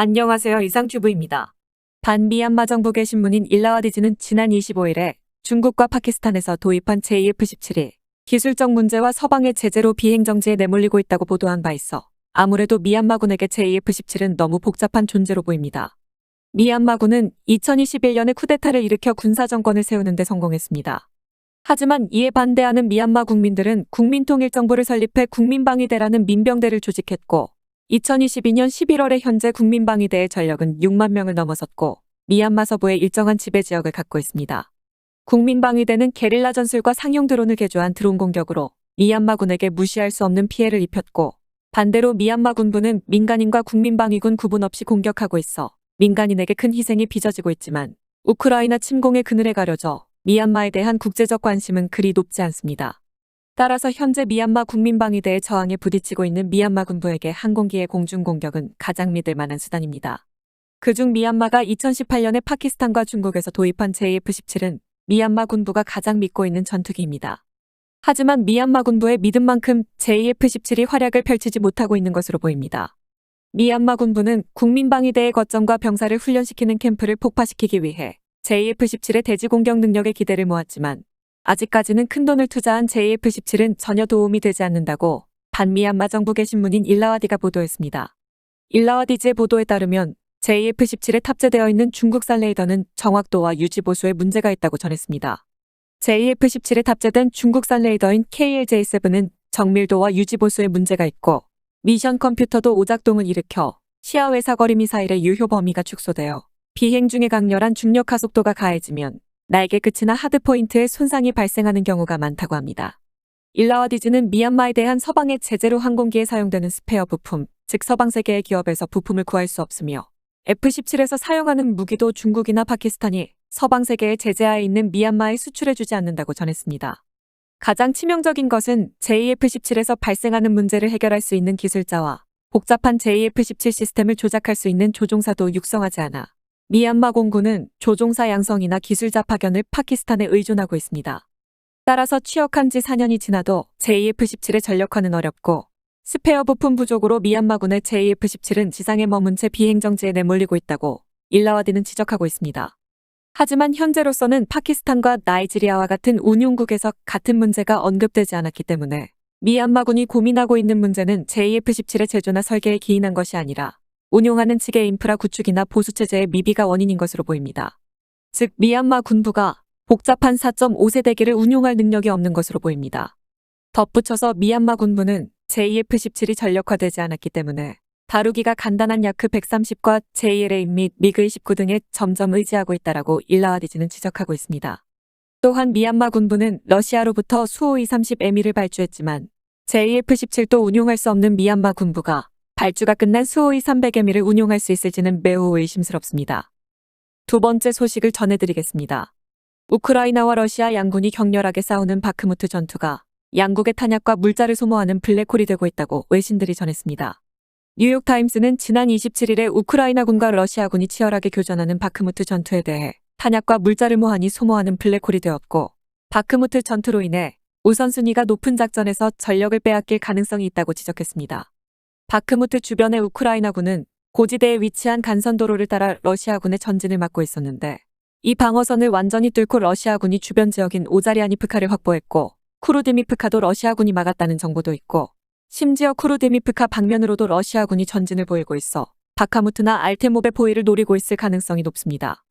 안녕하세요. 이상튜브입니다. 반미얀마 정부 개신문인 일라와디즈는 지난 25일에 중국과 파키스탄에서 도입한 JF-17이 기술적 문제와 서방의 제재로 비행정지에 내몰리고 있다고 보도한 바 있어 아무래도 미얀마군에게 JF-17은 너무 복잡한 존재로 보입니다. 미얀마군은 2021년에 쿠데타를 일으켜 군사정권을 세우는 데 성공했습니다. 하지만 이에 반대하는 미얀마 국민들은 국민통일정부를 설립해 국민방위대라는 민병대를 조직했고 2022년 11월에 현재 국민방위대의 전력은 6만 명을 넘어섰고 미얀마 서부에 일정한 지배 지역을 갖고 있습니다. 국민방위대는 게릴라 전술과 상용 드론을 개조한 드론 공격으로 미얀마군에게 무시할 수 없는 피해를 입혔고 반대로 미얀마 군부는 민간인과 국민방위군 구분 없이 공격하고 있어 민간인에게 큰 희생이 빚어지고 있지만 우크라이나 침공의 그늘에 가려져 미얀마에 대한 국제적 관심은 그리 높지 않습니다. 따라서 현재 미얀마 국민방위대의 저항에 부딪히고 있는 미얀마 군부에게 항공기의 공중공격은 가장 믿을 만한 수단입니다. 그중 미얀마가 2018년에 파키스탄과 중국에서 도입한 JF-17은 미얀마 군부가 가장 믿고 있는 전투기입니다. 하지만 미얀마 군부의 믿음 만큼 JF-17이 활약을 펼치지 못하고 있는 것으로 보입니다. 미얀마 군부는 국민방위대의 거점과 병사를 훈련시키는 캠프를 폭파시키기 위해 JF-17의 대지공격 능력에 기대를 모았지만 아직까지는 큰돈을 투자한 JF-17은 전혀 도움이 되지 않는다고 반미얀마 정부 개신문인 일라와디가 보도했습니다. 일라와디즈의 보도에 따르면 JF-17에 탑재되어 있는 중국산 레이더는 정확도와 유지 보수에 문제가 있다고 전했습니다. JF-17에 탑재된 중국산 레이더인 KLJ-7은 정밀도와 유지 보수에 문제가 있고 미션 컴퓨터도 오작동을 일으켜 시야외 사거리 미사일의 유효 범위가 축소되어 비행 중에 강렬한 중력 하속도가 가해지면 날개 끝이나 하드포인트에 손상이 발생하는 경우가 많다고 합니다. 일라와디즈는 미얀마에 대한 서방의 제재로 항공기에 사용되는 스페어 부품, 즉 서방 세계의 기업에서 부품을 구할 수 없으며 F-17에서 사용하는 무기도 중국이나 파키스탄이 서방 세계의 제재하에 있는 미얀마에 수출해주지 않는다고 전했습니다. 가장 치명적인 것은 JF-17에서 발생하는 문제를 해결할 수 있는 기술자와 복잡한 JF-17 시스템을 조작할 수 있는 조종사도 육성하지 않아 미얀마 공군은 조종사 양성이나 기술자 파견을 파키스탄에 의존하고 있습니다. 따라서 취역한 지 4년이 지나도 JF-17의 전력화는 어렵고 스페어 부품 부족으로 미얀마군의 JF-17은 지상에 머문 채 비행정지에 내몰리고 있다고 일라와디는 지적하고 있습니다. 하지만 현재로서는 파키스탄과 나이지리아와 같은 운용국에서 같은 문제가 언급되지 않았기 때문에 미얀마군이 고민하고 있는 문제는 JF-17의 제조나 설계에 기인한 것이 아니라 운용하는 측의 인프라 구축이나 보수체제의 미비가 원인인 것으로 보입니다. 즉 미얀마 군부가 복잡한 4.5세대기를 운용할 능력이 없는 것으로 보입니다. 덧붙여서 미얀마 군부는 JF-17이 전력화되지 않았기 때문에 다루기가 간단한 야크 130과 JLA 및 미그-29 등에 점점 의지하고 있다라고 일라와디즈는 지적하고 있습니다. 또한 미얀마 군부는 러시아로부터 수호이 30M을 발주했지만 JF-17도 운용할 수 없는 미얀마 군부가 발주가 끝난 수호이 300M을 운용할 수 있을지는 매우 의심스럽습니다. 두 번째 소식을 전해드리겠습니다. 우크라이나와 러시아 양군이 격렬하게 싸우는 바크무트 전투가 양국의 탄약과 물자를 소모하는 블랙홀이 되고 있다고 외신들이 전했습니다. 뉴욕타임스는 지난 27일에 우크라이나군과 러시아군이 치열하게 교전하는 바크무트 전투에 대해 탄약과 물자를 무한히 소모하는 블랙홀이 되었고 바크무트 전투로 인해 우선순위가 높은 작전에서 전력을 빼앗길 가능성이 있다고 지적했습니다. 바크무트 주변의 우크라이나군은 고지대에 위치한 간선도로를 따라 러시아군의 전진을 막고 있었는데 이 방어선을 완전히 뚫고 러시아군이 주변 지역인 오자리아니프카를 확보했고 쿠르드미프카도 러시아군이 막았다는 정보도 있고 심지어 쿠르드미프카 방면으로도 러시아군이 전진을 보이고 있어 바카무트나 알테모베 포위를 노리고 있을 가능성이 높습니다.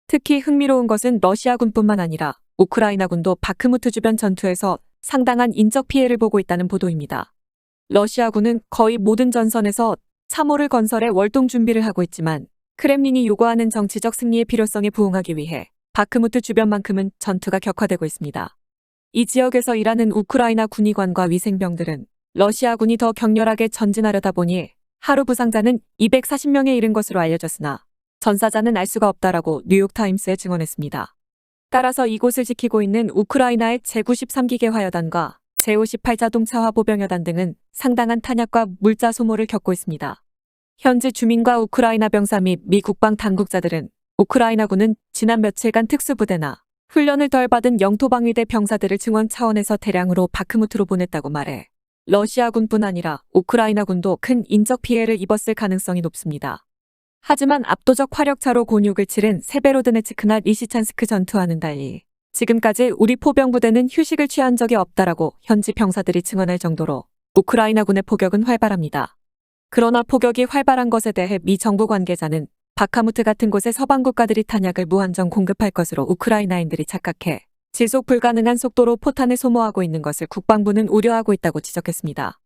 특히 흥미로운 것은 러시아군뿐만 아니라 우크라이나군도 바크무트 주변 전투에서 상당한 인적 피해를 보고 있다는 보도입니다. 러시아군은 거의 모든 전선에서 참호를 건설해 월동 준비를 하고 있지만 크렘린이 요구하는 정치적 승리의 필요성에 부응하기 위해 바크무트 주변만큼은 전투가 격화되고 있습니다. 이 지역에서 일하는 우크라이나 군의관과 위생병들은 러시아군이 더 격렬하게 전진하려다 보니 하루 부상자는 240명에 이른 것으로 알려졌으나 전사자는 알 수가 없다라고 뉴욕타임스에 증언했습니다. 따라서 이곳을 지키고 있는 우크라이나의 제93기계 화여단과 제58 자동차 화보병여단 등은 상당한 탄약과 물자 소모를 겪고 있습니다. 현지 주민과 우크라이나 병사 및 미 국방 당국자들은 우크라이나군은 지난 며칠간 특수부대나 훈련을 덜 받은 영토방위대 병사들을 증원 차원에서 대량으로 바크무트로 보냈다고 말해 러시아군뿐 아니라 우크라이나군도 큰 인적 피해를 입었을 가능성이 높습니다. 하지만 압도적 화력차로 곤욕을 치른 세베로드네츠크나 리시찬스크 전투와는 달리 지금까지 우리 포병부대는 휴식을 취한 적이 없다라고 현지 병사들이 증언할 정도로 우크라이나군의 포격은 활발합니다. 그러나 포격이 활발한 것에 대해 미 정부 관계자는 바카무트 같은 곳에 서방 국가들이 탄약을 무한정 공급할 것으로 우크라이나인들이 착각해 지속 불가능한 속도로 포탄을 소모하고 있는 것을 국방부는 우려하고 있다고 지적했습니다.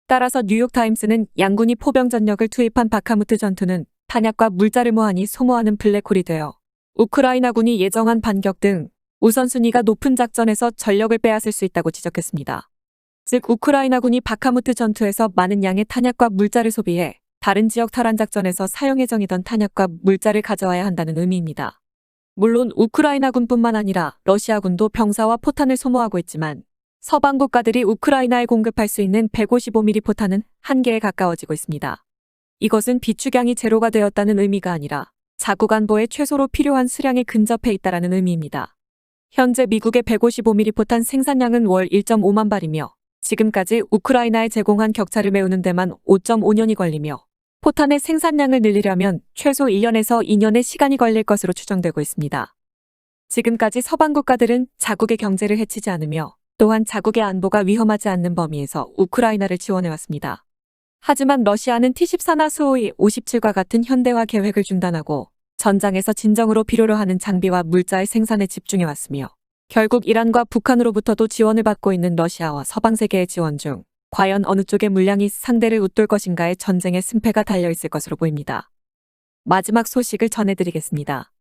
따라서 뉴욕타임스는 양군이 포병 전력을 투입한 바카무트 전투는 탄약과 물자를 무한히 소모하는 블랙홀이 되어 우크라이나군이 예정한 반격 등 우선순위가 높은 작전에서 전력을 빼앗을 수 있다고 지적했습니다. 즉 우크라이나군이 바카무트 전투에서 많은 양의 탄약과 물자를 소비해 다른 지역 탈환 작전에서 사용 예정이던 탄약과 물자를 가져와야 한다는 의미입니다. 물론 우크라이나군뿐만 아니라 러시아군도 병사와 포탄을 소모하고 있지만 서방 국가들이 우크라이나에 공급할 수 있는 155mm 포탄은 한계에 가까워지고 있습니다. 이것은 비축량이 제로가 되었다는 의미가 아니라 자국 안보에 최소로 필요한 수량에 근접해 있다는 의미입니다. 현재 미국의 155mm 포탄 생산량은 월 1.5만 발이며 지금까지 우크라이나에 제공한 격차를 메우는 데만 5.5년이 걸리며 포탄의 생산량을 늘리려면 최소 1년에서 2년의 시간이 걸릴 것으로 추정되고 있습니다. 지금까지 서방 국가들은 자국의 경제를 해치지 않으며 또한 자국의 안보가 위험하지 않는 범위에서 우크라이나를 지원해왔습니다. 하지만 러시아는 T-14나 수호이 57과 같은 현대화 계획을 중단하고 전장에서 진정으로 필요로 하는 장비와 물자의 생산에 집중해왔으며 결국 이란과 북한으로부터도 지원을 받고 있는 러시아와 서방 세계의 지원 중 과연 어느 쪽의 물량이 상대를 웃돌 것인가의 전쟁의 승패가 달려있을 것으로 보입니다. 마지막 소식을 전해드리겠습니다.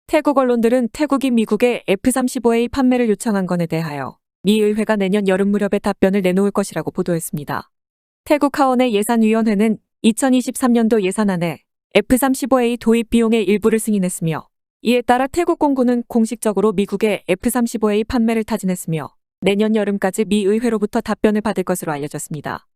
태국 언론들은 태국이 미국의 F-35A 판매를 요청한 건에 대하여 미 의회가 내년 여름 무렵에 답변을 내놓을 것이라고 보도했습니다. 태국 하원의 예산위원회는 2023년도 예산안에 F-35A 도입 비용의 일부를 승인했으며 이에 따라 태국 공군은 공식적으로 미국의 F-35A 판매를 타진했으며 내년 여름까지 미 의회로부터 답변을 받을 것으로 알려졌습니다.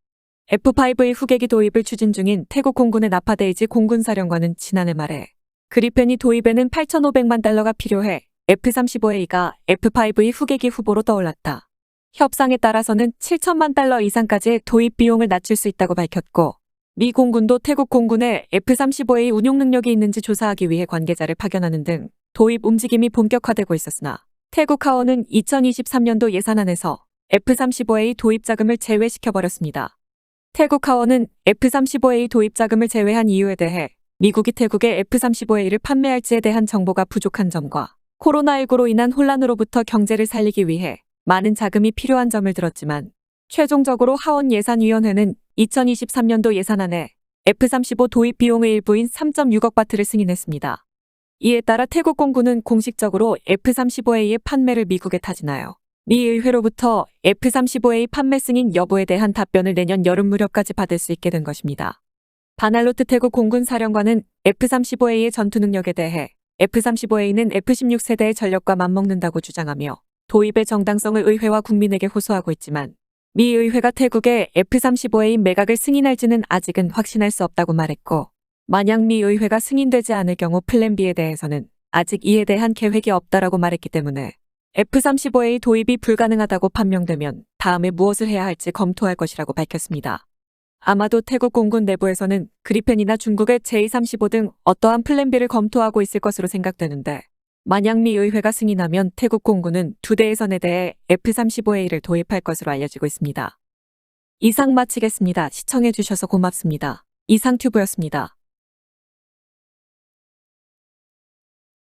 F-5의 후계기 도입을 추진 중인 태국 공군의 나파데이지 공군사령관은 지난해 말에 그리펜이 도입에는 8,500만 달러가 필요해 F-35A가 F-5의 후계기 후보로 떠올랐다. 협상에 따라서는 7천만 달러 이상까지의 도입 비용을 낮출 수 있다고 밝혔고 미 공군도 태국 공군의 F-35A 운용 능력이 있는지 조사하기 위해 관계자를 파견하는 등 도입 움직임이 본격화되고 있었으나 태국 하원은 2023년도 예산안에서 F-35A 도입 자금을 제외시켜버렸습니다. 태국 하원은 F-35A 도입 자금을 제외한 이유에 대해 미국이 태국에 F-35A를 판매할지에 대한 정보가 부족한 점과 코로나19로 인한 혼란으로부터 경제를 살리기 위해 많은 자금이 필요한 점을 들었지만 최종적으로 하원 예산위원회는 2023년도 예산안에 F-35 도입 비용의 일부인 3.6억 바트를 승인했습니다. 이에 따라 태국 공군은 공식적으로 F-35A의 판매를 미국에 타진하여 미 의회로부터 F-35A 판매 승인 여부에 대한 답변을 내년 여름 무렵까지 받을 수 있게 된 것입니다. 바날로트 태국 공군 사령관은 F-35A의 전투 능력에 대해 F-35A는 F-16 세대의 전력과 맞먹는다고 주장하며 도입의 정당성을 의회와 국민에게 호소하고 있지만 미 의회가 태국의 F-35A 매각을 승인할지는 아직은 확신할 수 없다고 말했고 만약 미 의회가 승인되지 않을 경우 플랜 B에 대해서는 아직 이에 대한 계획이 없다라고 말했기 때문에 F-35A 도입이 불가능하다고 판명되면 다음에 무엇을 해야 할지 검토할 것이라고 밝혔습니다. 아마도 태국 공군 내부에서는 그리펜이나 중국의 J-35 등 어떠한 플랜 B를 검토하고 있을 것으로 생각되는데 만약 미 의회가 승인하면 태국 공군은 2대의 선에 대해 F-35A를 도입할 것으로 알려지고 있습니다. 이상 마치겠습니다. 시청해주셔서 고맙습니다. 이상튜브였습니다.